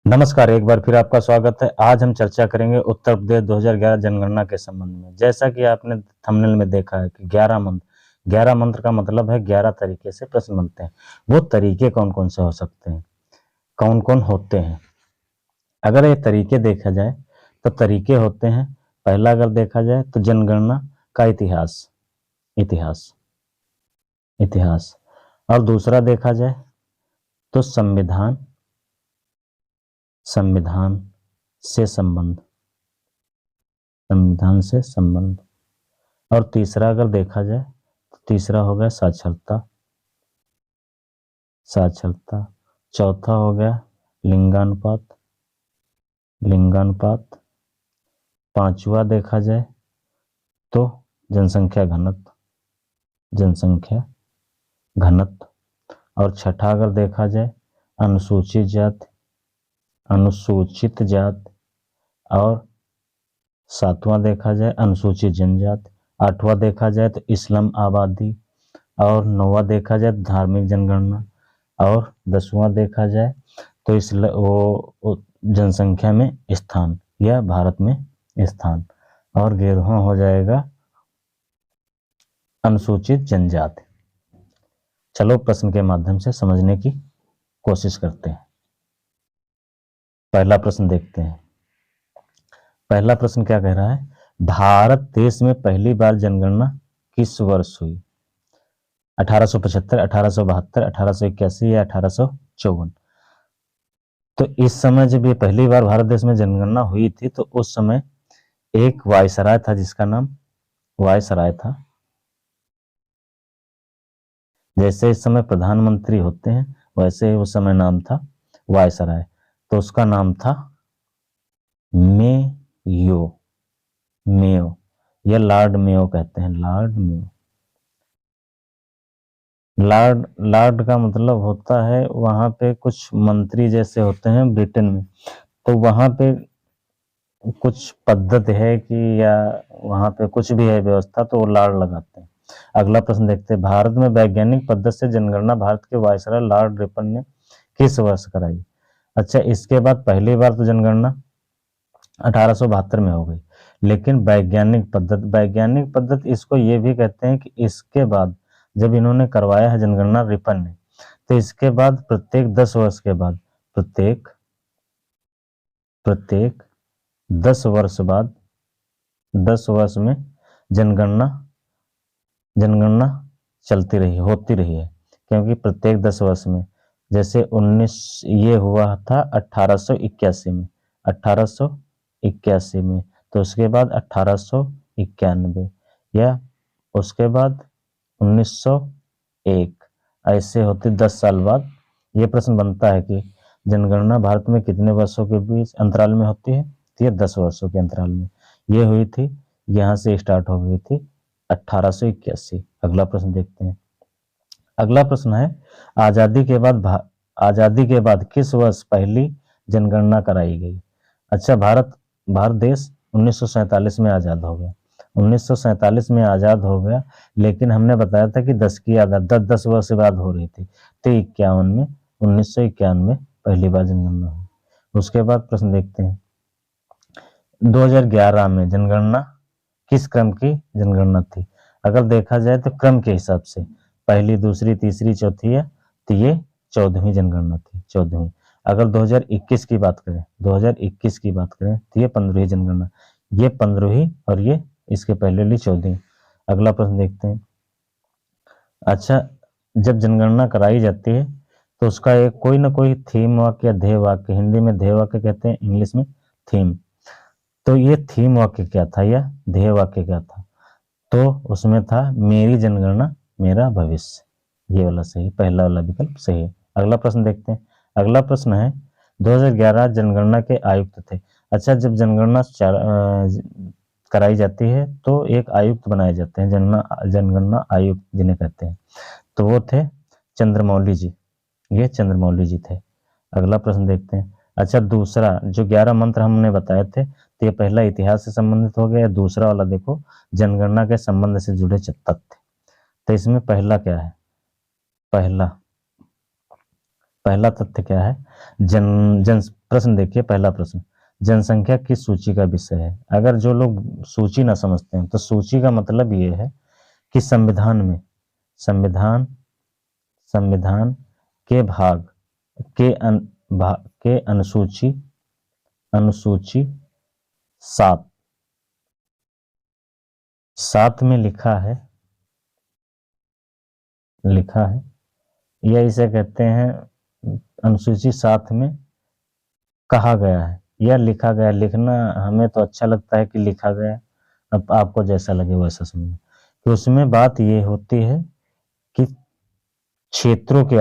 नमस्कार, एक बार फिर आपका स्वागत है। आज हम चर्चा करेंगे उत्तर प्रदेश 2011 जनगणना के संबंध में। जैसा कि आपने थंबनेल में देखा है कि 11 मंत्र का मतलब है 11 तरीके से प्रश्न बनते हैं। वो तरीके कौन कौन से हो सकते हैं, कौन कौन होते हैं? अगर ये तरीके देखा जाए तो तरीके होते हैं, पहला अगर देखा जाए तो जनगणना का इतिहास इतिहास इतिहास और दूसरा देखा जाए तो संविधान संविधान से संबंध संविधान से संबंध और तीसरा अगर देखा जाए तो तीसरा हो गया साक्षरता साक्षरता चौथा हो गया लिंगानुपात लिंगानुपात पांचवा देखा जाए तो जनसंख्या घनत्व और छठा अगर देखा जाए अनुसूचित जाति और सातवां देखा जाए अनुसूचित जनजाति, आठवां देखा जाए तो इस्लाम आबादी और नौवां देखा जाए धार्मिक जनगणना और 10वां देखा जाए तो वो जनसंख्या में स्थान या भारत में स्थान और 11वां हो जाएगा अनुसूचित जनजाति। चलो प्रश्न के माध्यम से समझने की कोशिश करते हैं। पहला प्रश्न देखते हैं। पहला प्रश्न क्या कह रहा है? भारत देश में पहली बार जनगणना किस वर्ष हुई? 1875, 1872, 1881 या 1854? तो इस समय जब ये पहली बार भारत देश में जनगणना हुई थी तो उस समय एक वायसराय था जिसका नाम वायसराय था। जैसे इस समय प्रधानमंत्री होते हैं वैसे ही उस समय नाम था वायसराय, तो उसका नाम था मेयो या लॉर्ड मेयो कहते हैं। लॉर्ड का मतलब होता है वहां पे कुछ मंत्री जैसे होते हैं ब्रिटेन में, तो वहां पे कुछ पद्धति है कि या वहां पे कुछ भी है व्यवस्था तो वो लॉर्ड लगाते हैं। अगला प्रश्न देखते हैं। भारत में वैज्ञानिक पद्धति से जनगणना भारत के वायसराय लॉर्ड रिपन ने किस वर्ष कराई? अच्छा, इसके बाद पहली बार तो जनगणना 1872 में हो गई, लेकिन वैज्ञानिक पद्धति इसको ये भी कहते हैं कि इसके बाद जब इन्होंने करवाया है जनगणना रिपन ने, तो इसके बाद प्रत्येक 10 वर्ष के बाद प्रत्येक 10 वर्ष बाद 10 वर्ष में जनगणना चलती रही होती रही है, क्योंकि प्रत्येक 10 वर्ष में जैसे 19 ये हुआ था 1881 में, तो उसके बाद 1891 या उसके बाद 1901, ऐसे होते 10 साल बाद ये प्रश्न बनता है कि जनगणना भारत में कितने वर्षों के बीच अंतराल में होती है? तो ये 10 वर्षों के अंतराल में ये हुई थी, यहाँ से स्टार्ट हो गई थी 1881। अगला प्रश्न देखते हैं। अगला प्रश्न है आजादी के बाद किस वर्ष पहली जनगणना कराई गई? अच्छा, भारत देश 1947 में आजाद हो गया। 1947 में आजाद हो गया, लेकिन हमने बताया था कि 10 वर्ष बाद हो रही थी, तो 1991 पहली बार जनगणना हुई। उसके बाद प्रश्न देखते हैं। 2011 में जनगणना किस क्रम की जनगणना थी? अगर देखा जाए तो क्रम के हिसाब से पहली, दूसरी, तीसरी, चौथी है, तो ये 14वीं जनगणना थी, 14वीं। अगर 2021 की बात करें तो ये 15वीं जनगणना, ये 15वीं और ये इसके पहले ली 14वीं। अगला प्रश्न देखते हैं। अच्छा, जब जनगणना कराई जाती है तो उसका एक कोई ना कोई थीम वाक्य या ध्येय वाक्य, हिंदी में ध्येय वाक्य कहते हैं, इंग्लिश में थीम। तो ये थीम वाक्य क्या था या ध्येय वाक्य क्या था? तो उसमें था मेरी जनगणना मेरा भविष्य, ये वाला सही, पहला वाला विकल्प सही है। अगला प्रश्न देखते हैं। अगला प्रश्न है 2011 जनगणना के आयुक्त थे। अच्छा, जब जनगणना कराई जाती है तो एक आयुक्त बनाए जाते हैं, जनगणना आयुक्त जिन्हें कहते हैं, तो वो थे चंद्रमौली जी, ये चंद्रमौली जी थे। अगला प्रश्न देखते हैं। अच्छा, दूसरा जो 11 मंत्र हमने बताए थे, तो ये पहला इतिहास से संबंधित हो गया। दूसरा वाला देखो जनगणना के संबंध से जुड़े तथ्य, तो इसमें पहला क्या है? पहला तथ्य क्या है, जन प्रश्न देखिए, पहला प्रश्न जनसंख्या किस सूची का विषय है। अगर जो लोग सूची ना समझते हैं तो सूची का मतलब ये है कि संविधान में संविधान के भाग के अनुसूची अनुसूची 7 में लिखा है या इसे कहते हैं अनुसूची 7 में कहा गया है या लिखा गया। लिखना हमें तो अच्छा लगता है कि लिखा गया, अब आपको जैसा लगे वैसा समझो। कि उसमें बात ये होती है कि क्षेत्रों के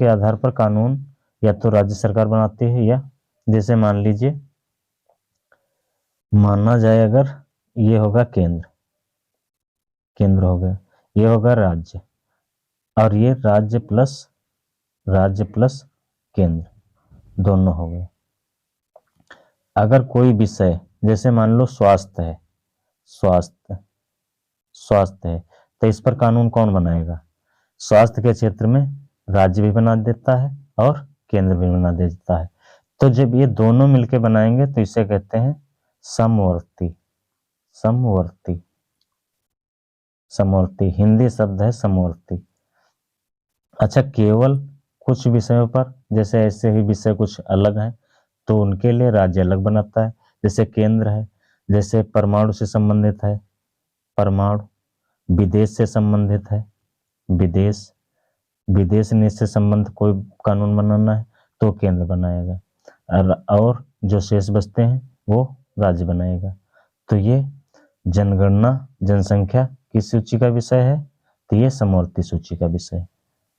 आधार पर कानून या तो राज्य सरकार बनाती है, या जैसे मान लीजिए माना जाए अगर ये होगा केंद्र हो गया, ये होगा राज्य, और ये राज्य प्लस केंद्र दोनों हो गए। अगर कोई विषय जैसे मान लो स्वास्थ्य है तो इस पर कानून कौन बनाएगा। स्वास्थ्य के क्षेत्र में राज्य भी बना देता है और केंद्र भी बना देता है। तो जब ये दोनों मिलकर बनाएंगे तो इसे कहते हैं समवर्ती। हिंदी शब्द है समवर्ती। अच्छा, केवल कुछ विषयों पर जैसे ऐसे ही विषय कुछ अलग हैं तो उनके लिए राज्य अलग बनाता है। जैसे केंद्र है, जैसे परमाणु से संबंधित है परमाणु, विदेश से संबंधित है विदेश नीति से संबंध कोई कानून बनाना है तो केंद्र बनाएगा, और जो शेष बचते हैं वो राज्य बनाएगा। तो ये जनगणना जनसंख्या किस सूची का विषय है, तो ये समवर्ती सूची का विषय है।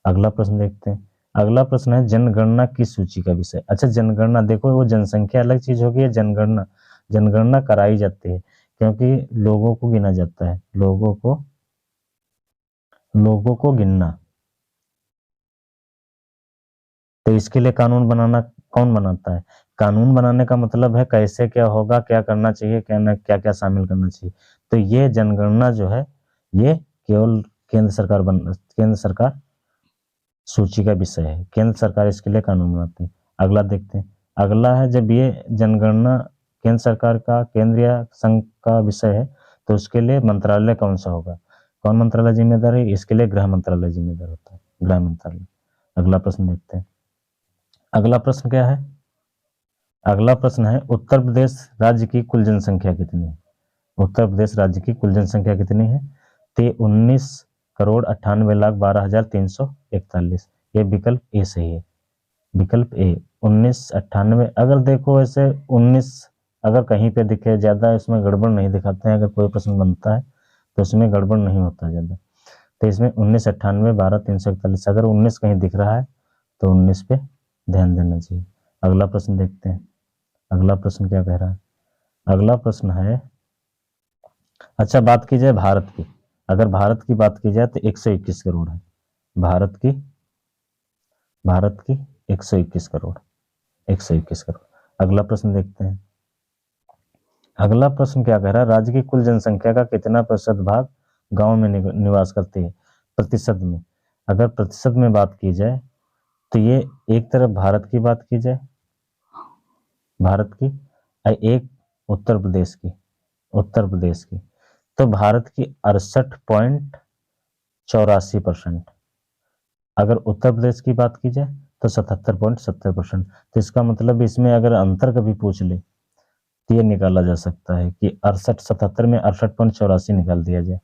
अगला प्रश्न देखते हैं। अगला प्रश्न है जनगणना किस सूची का विषय। अच्छा, जनगणना देखो, वो जनसंख्या अलग चीज होगी, जनगणना कराई जाती है क्योंकि लोगों को गिना जाता है, लोगों को गिनना। तो इसके लिए कानून बनाना कौन बनाता है। कानून बनाने का मतलब है कैसे क्या होगा, क्या करना चाहिए, क्या क्या शामिल करना चाहिए। तो ये जनगणना जो है ये केवल केंद्र सरकार सूची का विषय है, केंद्र सरकार इसके लिए कानून बनाती है। अगला देखते हैं। अगला है जब ये जनगणना केंद्र सरकार का केंद्र या संघ का विषय है तो उसके लिए मंत्रालय कौन सा होगा, कौन मंत्रालय जिम्मेदार है, इसके लिए गृह मंत्रालय जिम्मेदार होता है, गृह मंत्रालय। अगला प्रश्न देखते हैं। अगला प्रश्न क्या है, अगला प्रश्न है उत्तर प्रदेश राज्य की कुल जनसंख्या कितनी है। उत्तर प्रदेश राज्य की कुल जनसंख्या कितनी है, तो 19,98,12,341। ये विकल्प ए सही है, विकल्प ए 1998। अगर देखो ऐसे 19 अगर कहीं पे दिखे ज्यादा, इसमें गड़बड़ नहीं दिखाते हैं। अगर कोई प्रश्न बनता है तो उसमें गड़बड़ नहीं होता ज्यादा। तो इसमें 1998,12,341, अगर 19 कहीं दिख रहा है तो 19 पे ध्यान देना चाहिए। अगला प्रश्न देखते हैं। अगला प्रश्न क्या कह रहा है। अगला प्रश्न है, अच्छा बात की जाए भारत की, अगर भारत की बात की जाए तो 121 करोड़ है। भारत की 121 करोड़। अगला प्रश्न देखते हैं। अगला प्रश्न क्या कह रहा है, राज्य की कुल जनसंख्या का कितना प्रतिशत भाग गांव में निवास करती है। प्रतिशत में, अगर प्रतिशत में बात की जाए तो ये एक तरफ भारत की बात की जाए, भारत की, एक उत्तर प्रदेश की, तो भारत की 68.84%। अगर उत्तर प्रदेश की बात की जाए तो 77.70%। तो इसका मतलब इसमें अगर अंतर कभी पूछ ले तो ये निकाला जा सकता है कि 77 में 68.84 निकाल दिया जाए,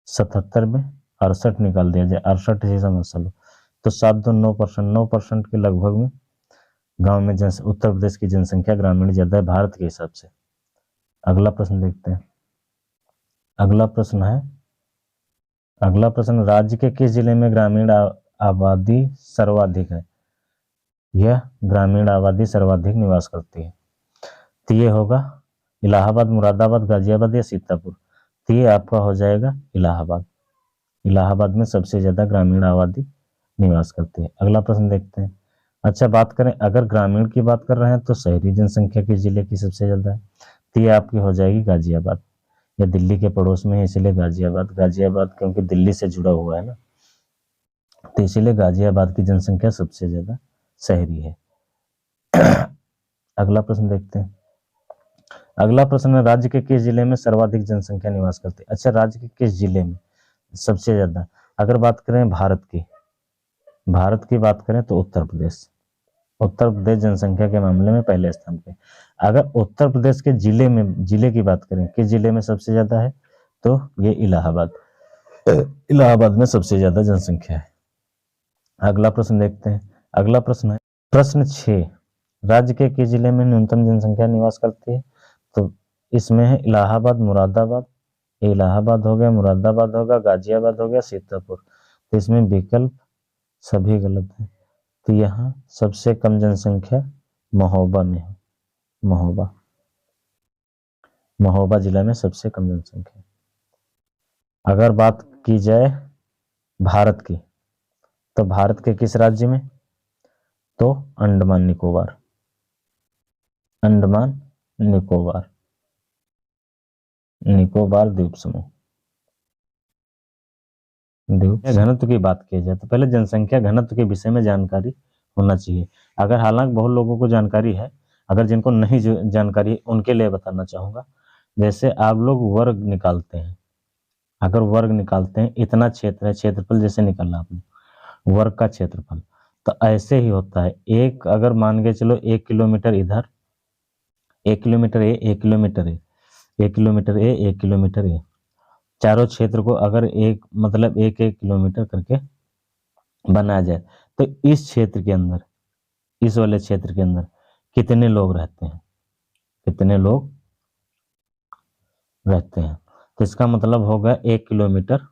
77 में 68 निकाल दिया जाए, 68 ही समझ लो, तो 7-9% के लगभग में गांव में उत्तर प्रदेश की जनसंख्या ग्रामीण ज्यादा है भारत के हिसाब से। अगला प्रश्न देखते हैं। अगला प्रश्न राज्य के किस जिले में ग्रामीण आबादी सर्वाधिक है। यह ग्रामीण आबादी सर्वाधिक निवास करती है, तो ये होगा इलाहाबाद, मुरादाबाद, गाजियाबाद या सीतापुर। तो ये आपका हो जाएगा इलाहाबाद में सबसे ज्यादा ग्रामीण आबादी निवास करती है। अगला प्रश्न देखते हैं। अच्छा बात करें, अगर ग्रामीण की बात कर रहे हैं तो शहरी जनसंख्या किस जिले की सबसे ज्यादा है, तो ये आपकी हो जाएगी गाजियाबाद। यह दिल्ली के पड़ोस में है इसलिए गाजियाबाद क्योंकि दिल्ली से जुड़ा हुआ है ना। तो इसीलिए गाजियाबाद की जनसंख्या सबसे ज्यादा शहरी है। अगला प्रश्न देखते हैं। अगला प्रश्न है, राज्य के किस जिले में सर्वाधिक जनसंख्या निवास करती है? अच्छा, राज्य के किस जिले में सबसे ज्यादा? अगर बात करें भारत की बात करें तो उत्तर प्रदेश। उत्तर प्रदेश जनसंख्या के मामले में पहले स्थान पे। अगर उत्तर प्रदेश के जिले की बात करें, किस जिले में सबसे ज्यादा है, तो ये इलाहाबाद में सबसे ज्यादा जनसंख्या है। अगला प्रश्न देखते हैं। अगला प्रश्न है, प्रश्न 6, राज्य के किस जिले में न्यूनतम जनसंख्या निवास करती है? तो इसमें है इलाहाबाद, मुरादाबाद। इलाहाबाद हो गया, मुरादाबाद होगा, गाजियाबाद हो गया, सीतापुर। तो इसमें विकल्प सभी गलत है। तो यहाँ सबसे कम जनसंख्या महोबा में है। महोबा जिला में सबसे कम जनसंख्या। अगर बात की जाए भारत की, तो भारत के किस राज्य में? तो अंडमान निकोबार। निकोबार द्वीप समूह। घनत्व की बात की जाए तो पहले जनसंख्या घनत्व के विषय में जानकारी होना चाहिए। अगर हालांकि बहुत लोगों को जानकारी है, अगर जिनको नहीं जानकारी है उनके लिए बताना चाहूंगा। जैसे आप लोग वर्ग निकालते हैं, अगर वर्ग निकालते हैं, इतना क्षेत्र है, क्षेत्रफल जैसे निकालना आपने, वर्ग का क्षेत्रफल, तो ऐसे ही होता है। एक अगर मान के चलो 1 किलोमीटर इधर, 1 किलोमीटर ए, 1 किलोमीटर ए, 1 किलोमीटर ए, 1 किलोमीटर ए, चारों क्षेत्र को अगर एक मतलब 1-1 किलोमीटर करके बनाया जाए, तो इस क्षेत्र के अंदर, इस वाले क्षेत्र के अंदर कितने लोग रहते हैं? तो इसका मतलब होगा 1 किलोमीटर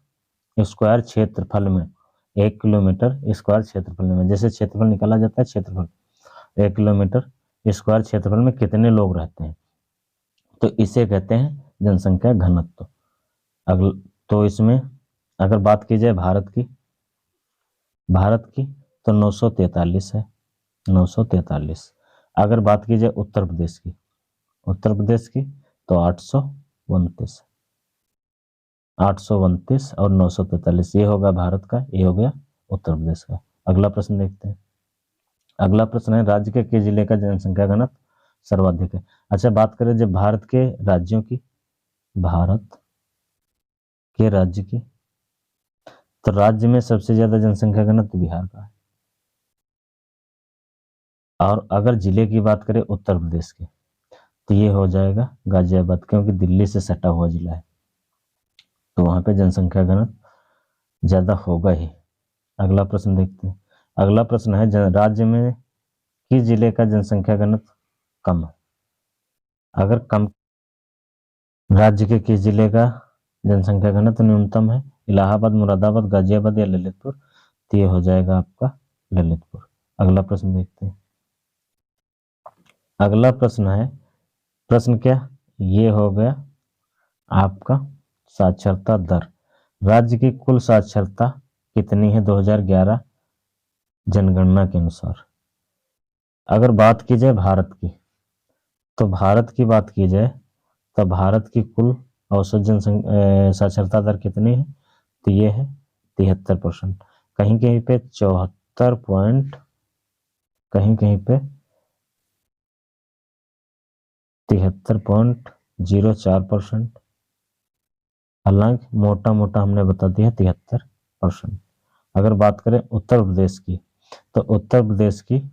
स्क्वायर क्षेत्रफल में, 1 किलोमीटर स्क्वायर क्षेत्रफल में, जैसे क्षेत्रफल निकाला जाता है, क्षेत्रफल 1 किलोमीटर स्क्वायर क्षेत्रफल में कितने लोग रहते हैं, तो इसे कहते हैं जनसंख्या घनत्व। तो इसमें अगर बात की जाए भारत की तो 943 है, 943। अगर बात की जाए उत्तर प्रदेश की तो 829, 829 और 943, ये होगा भारत का, ये हो गया उत्तर प्रदेश का। अगला प्रश्न देखते हैं। अगला प्रश्न है, राज्य के किस जिले का जनसंख्या घनत्व सर्वाधिक है? अच्छा, बात करें जब भारत के राज्यों की, भारत के राज्य की, तो राज्य में सबसे ज्यादा जनसंख्या घनत्व बिहार का है। और अगर जिले की बात करें उत्तर प्रदेश के, तो ये हो जाएगा गाजियाबाद, क्योंकि दिल्ली से सटा हुआ जिला है, तो वहां पे जनसंख्या घनत्व ज्यादा होगा ही। अगला प्रश्न देखते हैं। अगला प्रश्न है, राज्य में किस जिले का जनसंख्या घनत्व कम है? अगर कम, राज्य के किस जिले का जनसंख्या घनत्व न्यूनतम है? इलाहाबाद, मुरादाबाद, गाजियाबाद या ललितपुर? तो ये हो जाएगा आपका ललितपुर। अगला प्रश्न देखते हैं। अगला प्रश्न है, प्रश्न क्या, ये हो गया आपका साक्षरता दर। राज्य की कुल साक्षरता कितनी है 2011 जनगणना के अनुसार? अगर बात की जाए भारत की, तो भारत की बात की जाए तो भारत की कुल औसत जनसंख्या साक्षरता दर कितनी है? तो ये है 73%। कहीं कहीं पे 74 पॉइंट, कहीं कहीं पे 73.04%। हालांकि मोटा मोटा हमने बता दिया 73%। अगर बात करें उत्तर प्रदेश की, तो उत्तर प्रदेश की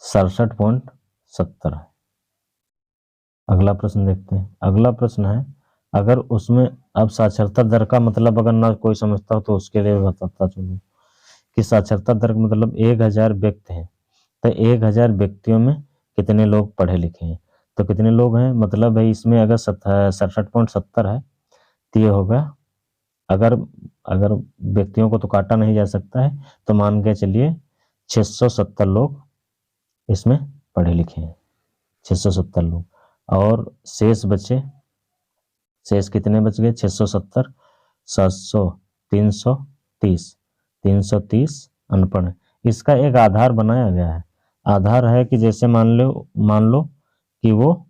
67.70 है। अगला प्रश्न देखते हैं। अगला प्रश्न है, अगर उसमें अब साक्षरता दर का मतलब अगर ना कोई समझता हो तो उसके लिए बताता चलूं कि साक्षरता दर का मतलब 1000 व्यक्ति हैं, तो 1000 व्यक्तियों में कितने लोग पढ़े लिखे हैं? तो कितने लोग हैं, मतलब भाई इसमें अगर 67.70 है, तो ये होगा, अगर अगर व्यक्तियों को तो काटा नहीं जा सकता है, तो मान के चलिए 670 लोग इसमें पढ़े लिखे हैं, 670 लोग। और शेष कितने बच गए? 670, 700, 330, 330 अनपढ़ है। इसका एक आधार बनाया गया है। आधार है कि जैसे मान लो कि वो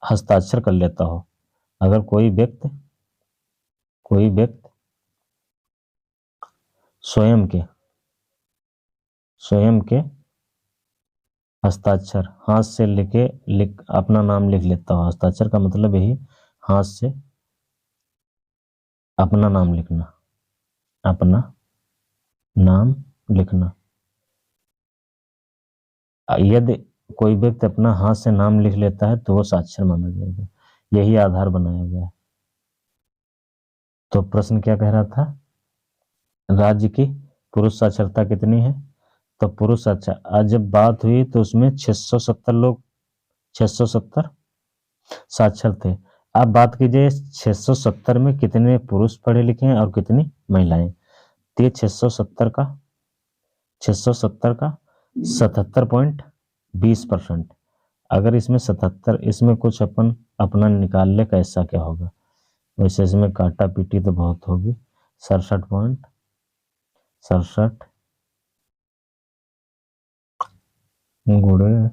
हस्ताक्षर कर लेता हो। अगर कोई व्यक्ति स्वयं के हस्ताक्षर, हाथ से लिख अपना नाम लिख लेता हूँ। हस्ताक्षर का मतलब यही, हाथ से अपना नाम लिखना, अपना नाम लिखना। यदि कोई व्यक्ति अपना हाथ से नाम लिख लेता है तो वो साक्षर माना जाएगा। यही आधार बनाया गया है। तो प्रश्न क्या कह रहा था, राज्य की पुरुष साक्षरता कितनी है? तो पुरुष साक्षर आज जब बात हुई तो उसमें 670 लोग, 670 साक्षर थे। अब बात कीजिए 670 में कितने पुरुष पढ़े लिखे हैं और कितनी महिलाएं। तो ये 670 का 77.20%। अगर इसमें 77, इसमें कुछ अपन अपना निकाल ले कैसा क्या होगा। वैसे इसमें काटा पीटी तो बहुत होगी। 67.67 गुणे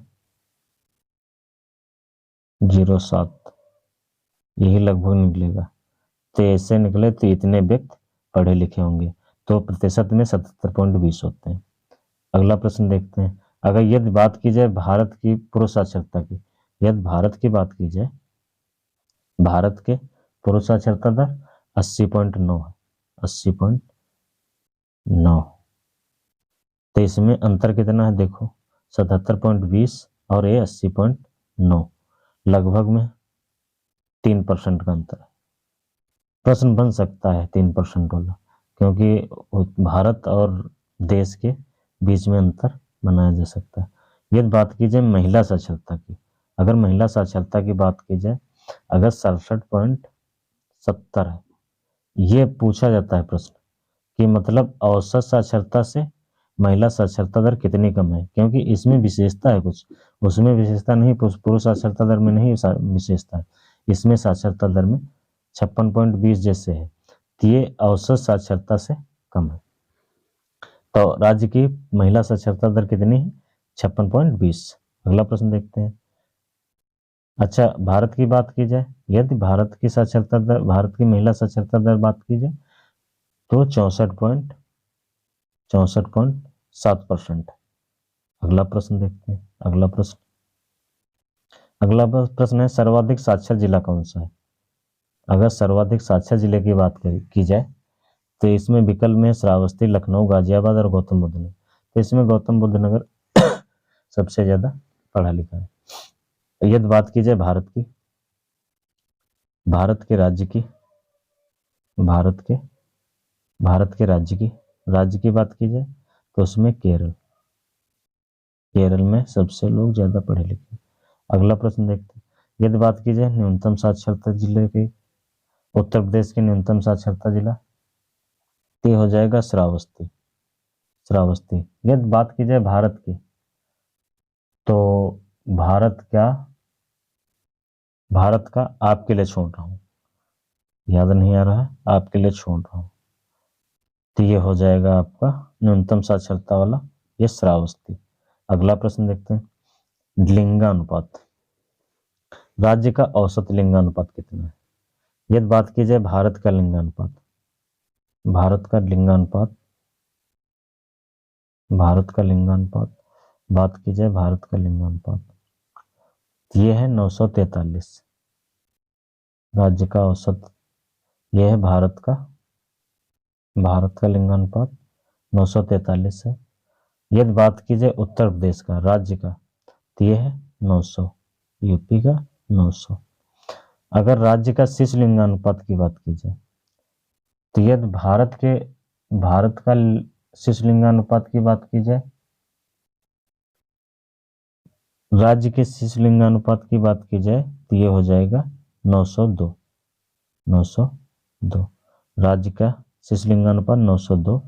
07, यही लगभग निकलेगा। तो ऐसे निकले तो इतने व्यक्ति पढ़े लिखे होंगे, तो प्रतिशत में 77.20 होते हैं। अगला प्रश्न देखते हैं। अगर यदि बात की जाए भारत की पुरुष साक्षरता की, यदि भारत की बात की जाए, भारत के पुरुष साक्षरता दर 80.9 है, 80.9। तो इसमें अंतर कितना है देखो, 77.20 और ये 80.9, लगभग में 3% का अंतर है। प्रश्न बन सकता है 3% वाला, क्योंकि भारत और देश के बीच में अंतर बनाया जा सकता है। यदि बात की जाए महिला साक्षरता की, अगर महिला साक्षरता की बात की जाए, अगर 67.70 है, ये पूछा जाता है प्रश्न कि मतलब औसत साक्षरता से महिला साक्षरता दर कितनी कम है, क्योंकि इसमें विशेषता है कुछ, उसमें विशेषता नहीं, पुरुष साक्षरता दर में नहीं विशेषता है, इसमें साक्षरता दर में 56.20 जैसे है, तो ये औसत साक्षरता से कम है। तो राज्य की महिला साक्षरता दर कितनी है? 56.20। अगला प्रश्न देखते हैं। अच्छा, भारत की बात की जाए, यदि भारत की साक्षरता दर, भारत की महिला साक्षरता दर बात की जाए तो 64.7%। अगला प्रश्न देखते हैं। अगला प्रश्न है, सर्वाधिक साक्षर जिला कौन सा है? अगर सर्वाधिक साक्षर जिले की बात की जाए तो इसमें विकल्प में श्रावस्ती, लखनऊ, गाजियाबाद और गौतम बुद्ध नगर। तो इसमें गौतम बुद्ध नगर सबसे ज्यादा पढ़ा लिखा है। यदि बात की जाए भारत की, भारत के राज्य की, भारत के राज्य की बात की जाए तो उसमें केरल में सबसे लोग ज्यादा पढ़े लिखे। अगला प्रश्न देखते हैं। यदि बात की जाए न्यूनतम साक्षरता जिले की, उत्तर प्रदेश के न्यूनतम साक्षरता जिला, तो हो जाएगा श्रावस्ती। यदि बात की जाए भारत की, तो भारत का आपके लिए छोड़ रहा हूं, याद नहीं आ रहा है, आपके लिए छोड़ रहा हूं, तो ये हो जाएगा आपका न्यूनतम साक्षरता वाला, ये श्रावस्ती। अगला प्रश्न देखते हैं। लिंगानुपात, राज्य का औसत लिंगानुपात कितना है? यदि बात की जाए भारत का लिंगानुपात, बात की जाए भारत का लिंगानुपात, ये है 943। राज्य का औसत, यह है भारत का लिंगानुपात 943 है। यदि बात की जाए उत्तर प्रदेश का, राज्य का, तो यह है 900, यूपी का 900। अगर राज्य का शिशु लिंगानुपात की बात की जाए, तो यदि भारत का शिशु लिंगानुपात की बात की जाए, राज्य के शिशु लिंगानुपात की बात की जाए तो ये हो जाएगा 902। राज्य का शिशु लिंगानुपात 902।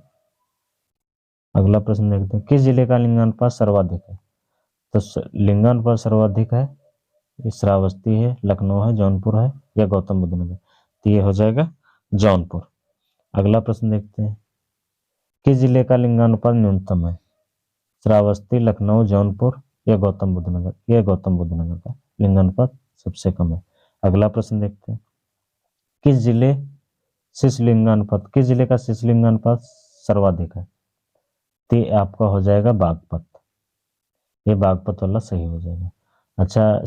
अगला प्रश्न देखते हैं। किस जिले का लिंगानुपात सर्वाधिक है? तो लिंगानुपात सर्वाधिक है, श्रावस्ती है, लखनऊ है, जौनपुर है या गौतम बुद्ध नगर, तो ये हो जाएगा जौनपुर। अगला प्रश्न देखते हैं। किस जिले का लिंगानुपात न्यूनतम है? श्रावस्ती, लखनऊ, जौनपुर या गौतम बुद्ध नगर? यह गौतम बुद्ध नगर का लिंगानुपात सबसे कम है। अगला प्रश्न देखते हैं। किस जिले का शिशु लिंगानुपात सर्वाधिक है, तो ये आपका हो जाएगा बागपत। ये बागपत वाला सही हो जाएगा। अच्छा,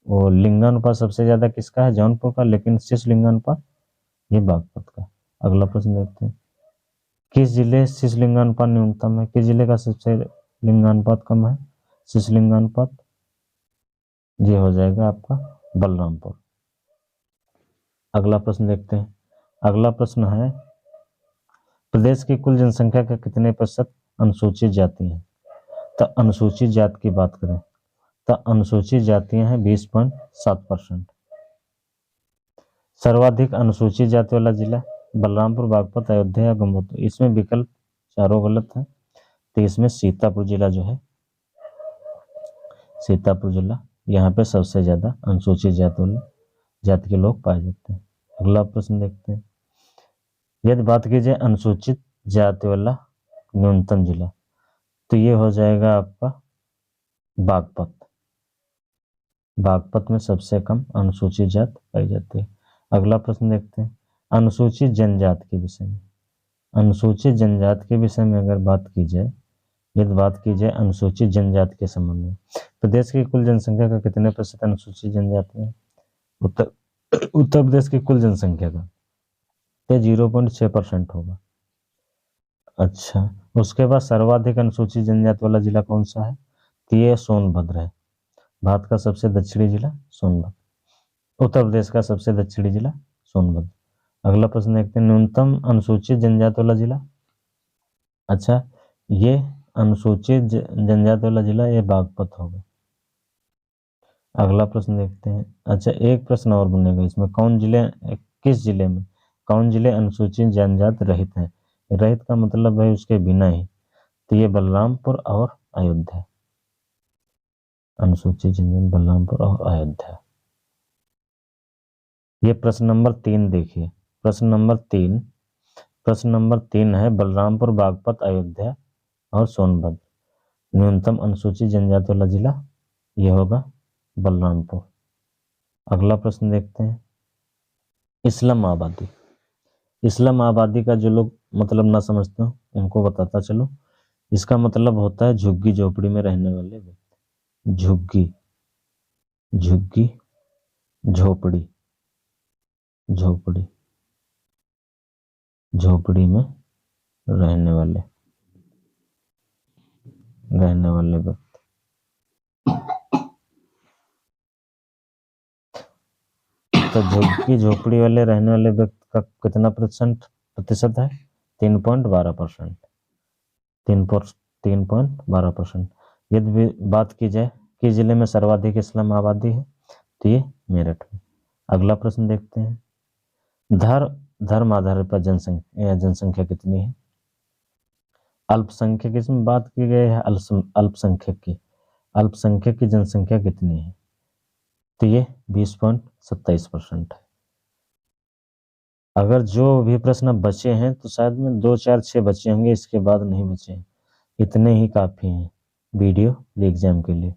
वो लिंगानुपात सबसे ज्यादा किसका है? जौनपुर का, लेकिन शीर्ष लिंगानुपात ये बागपत का। अगला प्रश्न देखते हैं, किस जिले शीर्ष लिंगानुपात न्यूनतम है? किस जिले का सबसे लिंगानुपात कम है? शीर्ष लिंगानुपात ये हो जाएगा आपका बलरामपुर। अगला प्रश्न देखते हैं। अगला प्रश्न है, प्रदेश की कुल जनसंख्या का कितने प्रतिशत अनुसूचित जाति है? तो अनुसूचित जाति की बात करें तो अनुसूचित जातियां हैं 20.7%। सर्वाधिक अनुसूचित जाति वाला जिला बलरामपुर, बागपत, अयोध्या या गंगोत्री। इसमें विकल्प चारों गलत है, तो इसमें सीतापुर जिला जो है, सीतापुर जिला, यहाँ पे सबसे ज्यादा अनुसूचित जाति के लोग पाए जाते हैं। अगला प्रश्न देखते हैं, यदि बात की जाए अनुसूचित जाति वाला न्यूनतम जिला, तो ये हो जाएगा आपका बागपत। बागपत में सबसे कम अनुसूचित जाति पाई जाती है। अगला प्रश्न देखते हैं, अनुसूचित जनजाति के विषय में। अनुसूचित जनजाति के विषय में अगर बात की जाए, यदि बात की जाए अनुसूचित जनजाति के संबंध में, प्रदेश की कुल जनसंख्या का कितने प्रतिशत अनुसूचित जनजाति है? उत्तर प्रदेश की कुल जनसंख्या का 0.6% होगा। अच्छा, उसके बाद सर्वाधिक अनुसूचित जनजाति वाला जिला कौन सा है? तो ये सोनभद्र है। भारत का सबसे दक्षिणी जिला सोनभद्र, उत्तर प्रदेश का सबसे दक्षिणी जिला सोनभद्र। अगला प्रश्न देखते हैं, न्यूनतम अनुसूचित जनजाति वाला जिला। अच्छा, ये अनुसूचित जनजाति वाला जिला ये बागपत होगा। अगला प्रश्न देखते हैं। अच्छा, एक प्रश्न और बनेगा इसमें, किस जिले में कौन जिले अनुसूचित जनजाति रहित हैं? रहित का मतलब है उसके बिना ही, तो ये बलरामपुर और अयोध्या। अनुसूचित जनजाति बलरामपुर और अयोध्या। ये प्रश्न नंबर 3 देखिए, प्रश्न नंबर 3 है, बलरामपुर, बागपत, अयोध्या और सोनभद्र। न्यूनतम अनुसूचित जनजाति वाला जिला ये होगा बलरामपुर। अगला प्रश्न देखते हैं, इस्लाम आबादी। इस्लाम आबादी का जो लोग मतलब ना समझते हो उनको बताता चलो। इसका मतलब होता है झुग्गी झोपड़ी में रहने वाले व्यक्ति। झुग्गी झोपड़ी झोपड़ी में रहने वाले व्यक्ति। तो झुग्गी झोपड़ी वाले रहने वाले व्यक्ति का कितना प्रतिशत है? 3.12%। 3.12%। यदि बात की जाए किस जिले में सर्वाधिक इस्लाम आबादी है, तो ये मेरठ में। अगला प्रश्न देखते हैं, धर्म आधारित पर जनसंख्या कितनी है? अल्पसंख्यक, इसमें बात की गई है अल्पसंख्यक की जनसंख्या कितनी है, तो ये 20.27% है। अगर जो भी प्रश्न बचे हैं तो शायद में 2, 4, 6 बचे होंगे, इसके बाद नहीं बचे हैं। इतने ही काफी हैं वीडियो एग्जाम के लिए,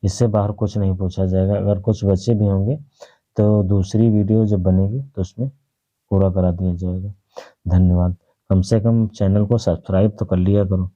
इससे बाहर कुछ नहीं पूछा जाएगा। अगर कुछ बचे भी होंगे तो दूसरी वीडियो जब बनेगी तो उसमें पूरा करा दिया जाएगा। धन्यवाद। कम से कम चैनल को सब्सक्राइब तो कर लिया करो।